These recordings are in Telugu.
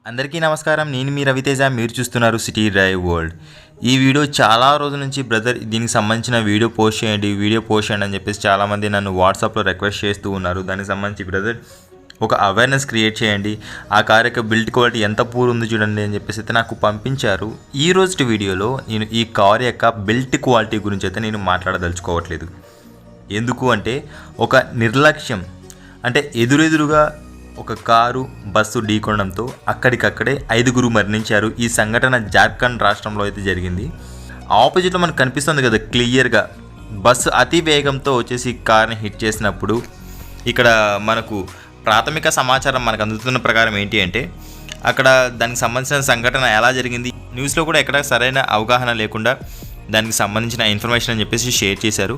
అందరికీ నమస్కారం. నేను మీ రవితేజ. మీరు చూస్తున్నారు సిటీ డ్రైవ్ వరల్డ్. ఈ వీడియో చాలా రోజుల నుంచి బ్రదర్ దీనికి సంబంధించిన వీడియో పోస్ట్ చేయండి అని చెప్పేసి చాలామంది నన్ను వాట్సాప్లో రిక్వెస్ట్ చేస్తూ ఉన్నారు. దానికి సంబంధించి బ్రదర్ ఒక అవేర్నెస్ క్రియేట్ చేయండి, ఆ కార్ యొక్క బిల్డ్ క్వాలిటీ ఎంత పూర్ ఉంది చూడండి అని చెప్పేసి అయితే నాకు పంపించారు. ఈ రోజు వీడియోలో నేను ఈ కార్ యొక్క బిల్ట్ క్వాలిటీ గురించి అయితే నేను మాట్లాడదలుచుకోవట్లేదు. ఎందుకు అంటే ఒక నిర్లక్ష్యం, అంటే ఎదురెదురుగా ఒక కారు బస్సు ఢీకొనడంతో అక్కడికక్కడే 5 మరణించారు. ఈ సంఘటన జార్ఖండ్ రాష్ట్రంలో అయితే జరిగింది. ఆపోజిట్లో మనకు కనిపిస్తుంది కదా క్లియర్గా, బస్సు అతి వేగంతో వచ్చేసి కార్ని హిట్ చేసినప్పుడు ఇక్కడ మనకు ప్రాథమిక సమాచారం మనకు అందుతున్న ప్రకారం ఏంటి అంటే అక్కడ దానికి సంబంధించిన సంఘటన ఎలా జరిగింది న్యూస్లో కూడా ఎక్కడ సరైన అవగాహన లేకుండా దానికి సంబంధించిన ఇన్ఫర్మేషన్ అని చెప్పేసి షేర్ చేశారు.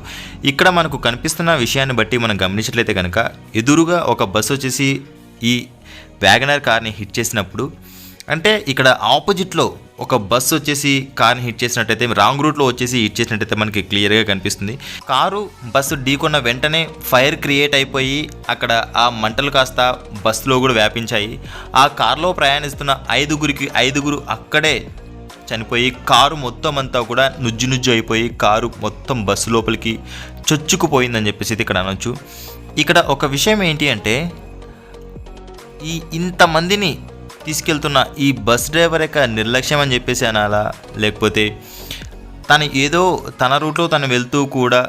ఇక్కడ మనకు కనిపిస్తున్న విషయాన్ని బట్టి మనం గమనించినట్లయితే కనుక ఎదురుగా ఒక బస్సు వచ్చేసి ఈ వ్యాగనర్ కార్ని హిట్ చేసినప్పుడు, అంటే ఇక్కడ ఆపోజిట్లో ఒక బస్సు వచ్చేసి కార్ని హిట్ చేసినట్టయితే రాంగ్ రూట్లో వచ్చేసి హిట్ చేసినట్టయితే మనకి క్లియర్గా కనిపిస్తుంది. కారు బస్సు ఢీకొన్న వెంటనే ఫైర్ క్రియేట్ అయిపోయి అక్కడ ఆ మంటలు కాస్త బస్సులో కూడా వ్యాపించాయి. ఆ కారులో ప్రయాణిస్తున్న 5 అక్కడే చనిపోయి కారు మొత్తం అంతా కూడా నుజ్జు అయిపోయి కారు మొత్తం బస్సు లోపలికి చొచ్చుకుపోయిందని చెప్పేసి ఇక్కడ అనొచ్చు. ఇక్కడ ఒక విషయం ఏంటి అంటే ఇంతమందిని తీసుకెళ్తున్న ఈ బస్ డ్రైవర్ యొక్క నిర్లక్ష్యం అని చెప్పేసి అనాలా, లేకపోతే తను ఏదో తన రూట్లో తను వెళ్తూ కూడా,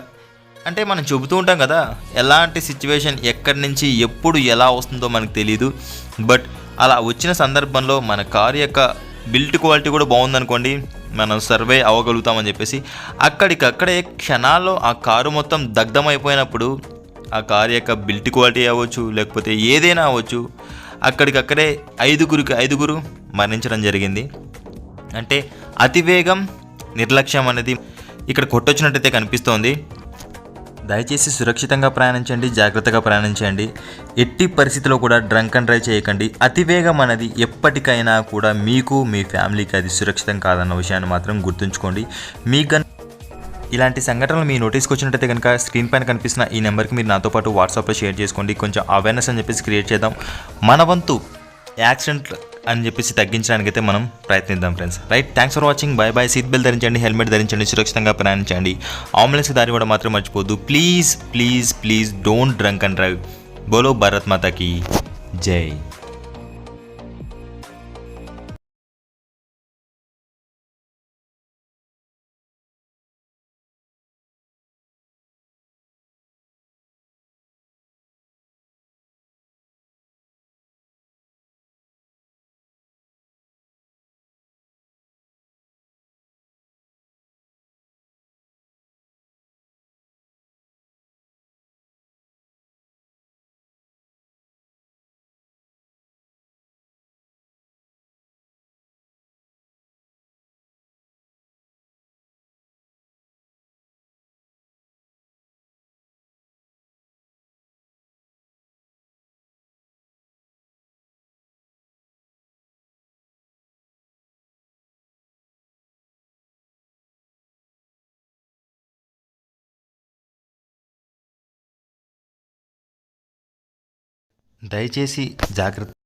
అంటే మనం చెబుతూ ఉంటాం కదా ఎలాంటి సిచ్యువేషన్ ఎక్కడి నుంచి ఎప్పుడు ఎలా వస్తుందో మనకు తెలియదు. బట్ అలా వచ్చిన సందర్భంలో మన కారు యొక్క బిల్ట్ క్వాలిటీ కూడా బాగుందనుకోండి, మనం సర్వే అవ్వగలుగుతామని చెప్పేసి అక్కడికక్కడే క్షణాల్లో ఆ కారు మొత్తం దగ్ధమైపోయినప్పుడు ఆ కారు యొక్క బిల్ట్ క్వాలిటీ అవ్వచ్చు, లేకపోతే ఏదైనా అవ్వచ్చు, అక్కడికక్కడే 5 మరణించడం జరిగింది. అంటే అతివేగం, నిర్లక్ష్యం అనేది ఇక్కడ కొట్టొచ్చినట్టయితే కనిపిస్తోంది. దయచేసి సురక్షితంగా ప్రయాణించండి, జాగ్రత్తగా ప్రయాణించండి. ఎట్టి పరిస్థితిలో కూడా డ్రంక్ అండ్ డ్రైవ్ చేయకండి. అతివేగం అనేది ఎప్పటికైనా కూడా మీకు, మీ ఫ్యామిలీకి అది సురక్షితం కాదన్న విషయాన్ని మాత్రం గుర్తుంచుకోండి. మీకు ఇలాంటి సంఘటనలు మీ నోటీస్కి వచ్చినట్టయితే కనుక స్క్రీన్ పైన కనిపిస్తున్న ఈ నెంబర్కి మీరు నాతో పాటు వాట్సాప్లో షేర్ చేసుకోండి. కొంచెం అవేర్నెస్ అని చెప్పేసి క్రియేట్ చేద్దాం. మన వంతు యాక్సిడెంట్ అని చెప్పేసి తగ్గించడానికి అయితే మనం ప్రయత్నిద్దాం friends. Right, thanks for watching. Bye bye. Seat belt ధరించండి, హెల్మెట్ ధరించండి, సురక్షితంగా ప్రయాణించండి. అంబులెన్స్ దారి కూడా మాత్రం మర్చిపోద్దు. Please don't drunk and drive. బోలో భారత్ మాతాకి జై. దయచేసి జాగ్రత్త.